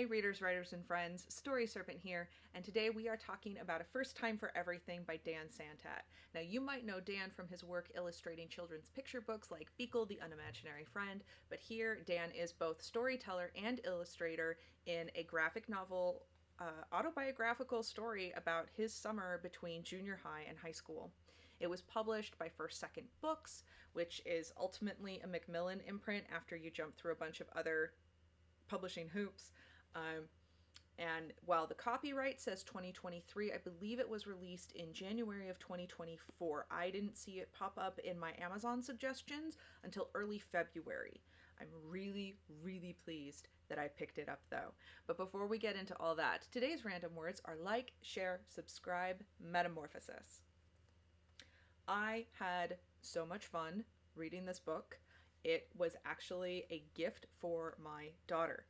Hey readers, writers, and friends, Story Serpent here, and today we are talking about A First Time for Everything by Dan Santat. Now you might know Dan from his work illustrating children's picture books like Beagle the Unimaginary Friend, but here Dan is both storyteller and illustrator in a graphic novel autobiographical story about his summer between junior high and high school. It was published by First Second Books, which is ultimately a Macmillan imprint after you jump through a bunch of other publishing hoops. And while the copyright says 2023, I believe it was released in January of 2024. I didn't see it pop up in my Amazon suggestions until early February. I'm really, really pleased that I picked it up though. But before we get into all that, today's random words are like, share, subscribe, metamorphosis. I had so much fun reading this book. It was actually a gift for my daughter.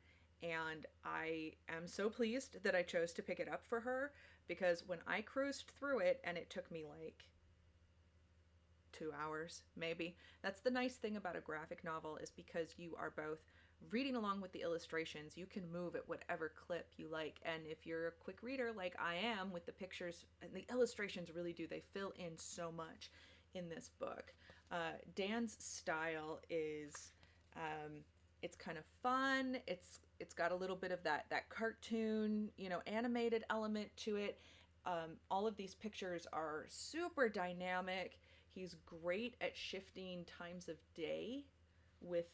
And I am so pleased that I chose to pick it up for her, because when I cruised through it, and it took me like 2 hours, maybe. That's the nice thing about a graphic novel, is because you are both reading along with the illustrations, you can move at whatever clip you like. And if you're a quick reader like I am, with the pictures and the illustrations really do, they fill in so much in this book. Dan's style is it's kind of fun. It's got a little bit of that cartoon, animated element to it. All of these pictures are super dynamic. He's great at shifting times of day with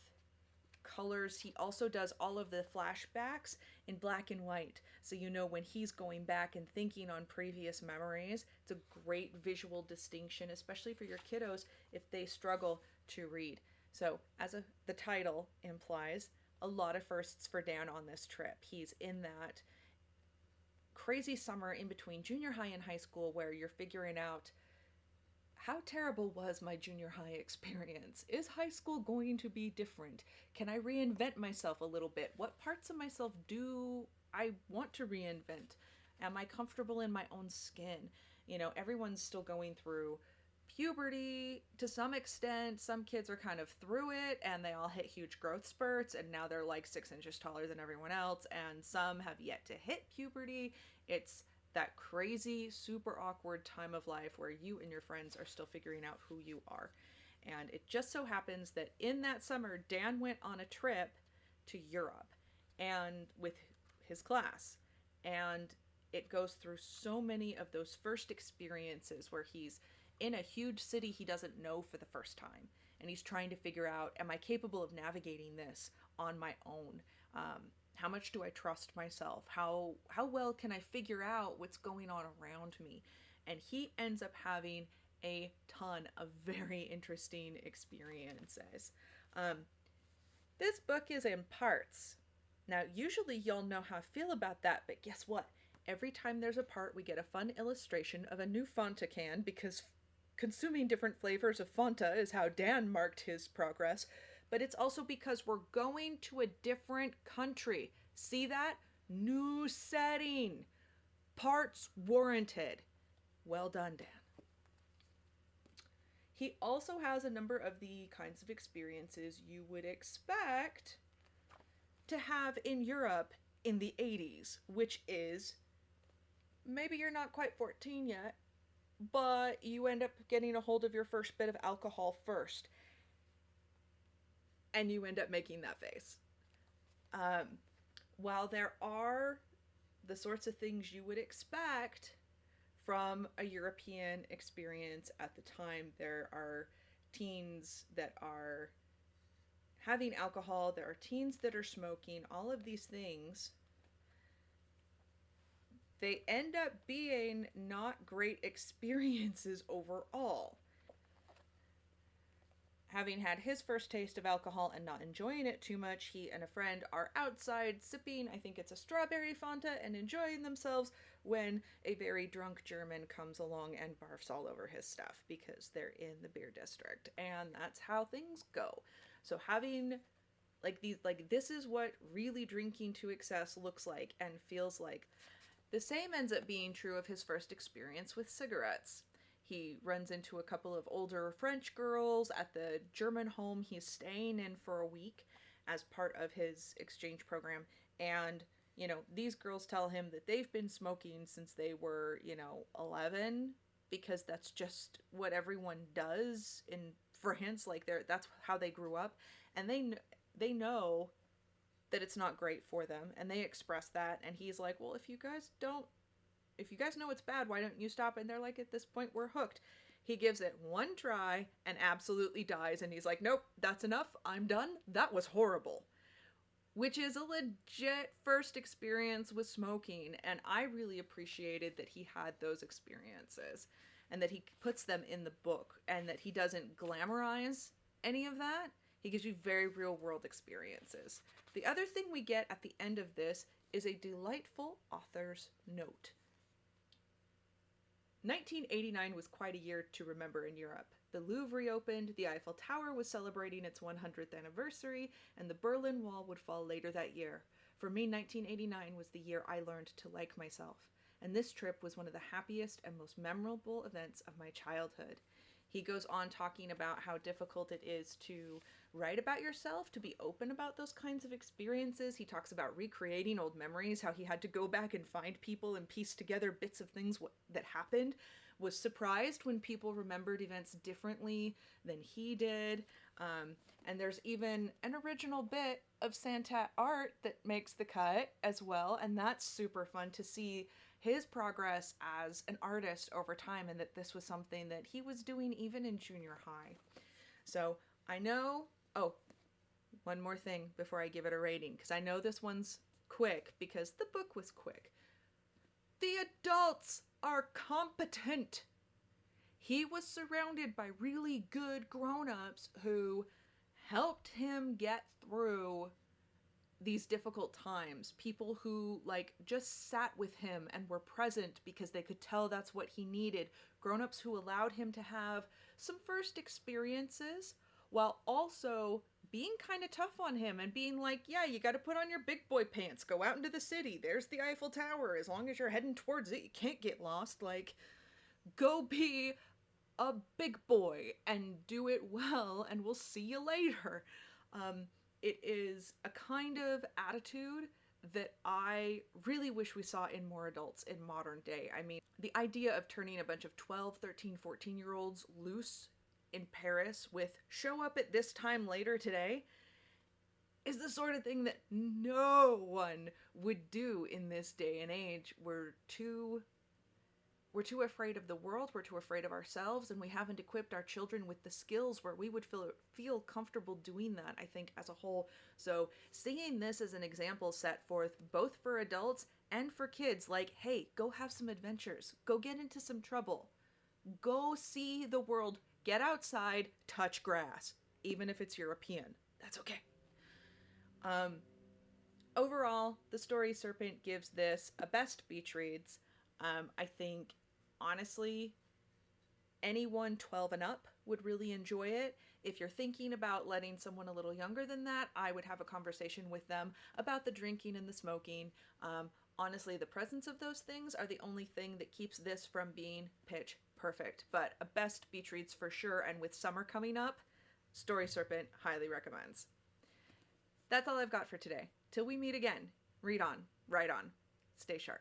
colors. He also does all of the flashbacks in black and white, so when he's going back and thinking on previous memories. It's a great visual distinction, especially for your kiddos if they struggle to read. So, as the title implies, a lot of firsts for Dan on this trip. He's in that crazy summer in between junior high and high school where you're figuring out, how terrible was my junior high experience? Is high school going to be different? Can I reinvent myself a little bit? What parts of myself do I want to reinvent? Am I comfortable in my own skin? Everyone's still going through puberty to some extent. Some kids are kind of through it and they all hit huge growth spurts, and now they're like 6 inches taller than everyone else, and some have yet to hit puberty. It's that crazy, super awkward time of life where you and your friends are still figuring out who you are. And it just so happens that in that summer, Dan went on a trip to Europe and with his class. And it goes through so many of those first experiences where he's in a huge city he doesn't know for the first time. And he's trying to figure out, am I capable of navigating this on my own? How much do I trust myself? How well can I figure out what's going on around me? And he ends up having a ton of very interesting experiences. This book is in parts. Now, usually you'll know how I feel about that, but guess what? Every time there's a part, we get a fun illustration of a new Fanta can, because consuming different flavors of Fanta is how Dan marked his progress, but it's also because we're going to a different country. See that? New setting. Parts warranted. Well done, Dan. He also has a number of the kinds of experiences you would expect to have in Europe in the 80s, which is, maybe you're not quite 14 yet, but you end up getting a hold of your first bit of alcohol first. And you end up making that face. While there are the sorts of things you would expect from a European experience at the time, there are teens that are having alcohol, there are teens that are smoking, all of these things, they end up being not great experiences overall. Having had his first taste of alcohol and not enjoying it too much, he and a friend are outside sipping, I think it's a strawberry Fanta, and enjoying themselves when a very drunk German comes along and barfs all over his stuff because they're in the beer district. And that's how things go. So having this is what really drinking to excess looks like and feels like. The same ends up being true of his first experience with cigarettes. He runs into a couple of older French girls at the German home he's staying in for a week as part of his exchange program, and these girls tell him that they've been smoking since they were, 11, because that's just what everyone does in France. Like, that's how they grew up, and they know that it's not great for them, and they express that. And he's like, well, if you guys know it's bad, why don't you stop? And they're like, at this point, we're hooked. He gives it one try and absolutely dies, and he's like, nope, that's enough, I'm done, that was horrible. Which is a legit first experience with smoking, and I really appreciated that he had those experiences, and that he puts them in the book, and that he doesn't glamorize any of that. He gives you very real world experiences. The other thing we get at the end of this is a delightful author's note. 1989 was quite a year to remember in Europe. The Louvre reopened, the Eiffel Tower was celebrating its 100th anniversary, and the Berlin Wall would fall later that year. For me, 1989 was the year I learned to like myself, and this trip was one of the happiest and most memorable events of my childhood. He goes on talking about how difficult it is to write about yourself, to be open about those kinds of experiences. He talks about recreating old memories, how he had to go back and find people and piece together bits of things that happened, was surprised when people remembered events differently than he did. And there's even an original bit of Santat art that makes the cut as well, and that's super fun to see his progress as an artist over time, and that this was something that he was doing even in junior high. So I know, one more thing before I give it a rating, because I know this one's quick because the book was quick. The adults are competent. He was surrounded by really good grown-ups who helped him get through these difficult times. People who just sat with him and were present because they could tell that's what he needed. Grown-ups who allowed him to have some first experiences while also being kind of tough on him and being like, yeah, you got to put on your big boy pants, go out into the city, there's the Eiffel Tower, as long as you're heading towards it, you can't get lost. Go be a big boy and do it well, and we'll see you later. It is a kind of attitude that I really wish we saw in more adults in modern day. I mean, the idea of turning a bunch of 12, 13, 14-year-olds loose in Paris with show up at this time later today is the sort of thing that no one would do in this day and age. We're too afraid of the world, we're too afraid of ourselves, and we haven't equipped our children with the skills where we would feel comfortable doing that, I think, as a whole. So seeing this as an example set forth both for adults and for kids, hey, go have some adventures, go get into some trouble, go see the world, get outside, touch grass, even if it's European, that's okay. Overall, The Story Serpent gives this a best beach reads. I think, honestly, anyone 12 and up would really enjoy it. If you're thinking about letting someone a little younger than that, I would have a conversation with them about the drinking and the smoking. Honestly, the presence of those things are the only thing that keeps this from being pitch perfect. But a best beach reads for sure, and with summer coming up, Story Serpent highly recommends. That's all I've got for today. Till we meet again, read on, write on, stay sharp.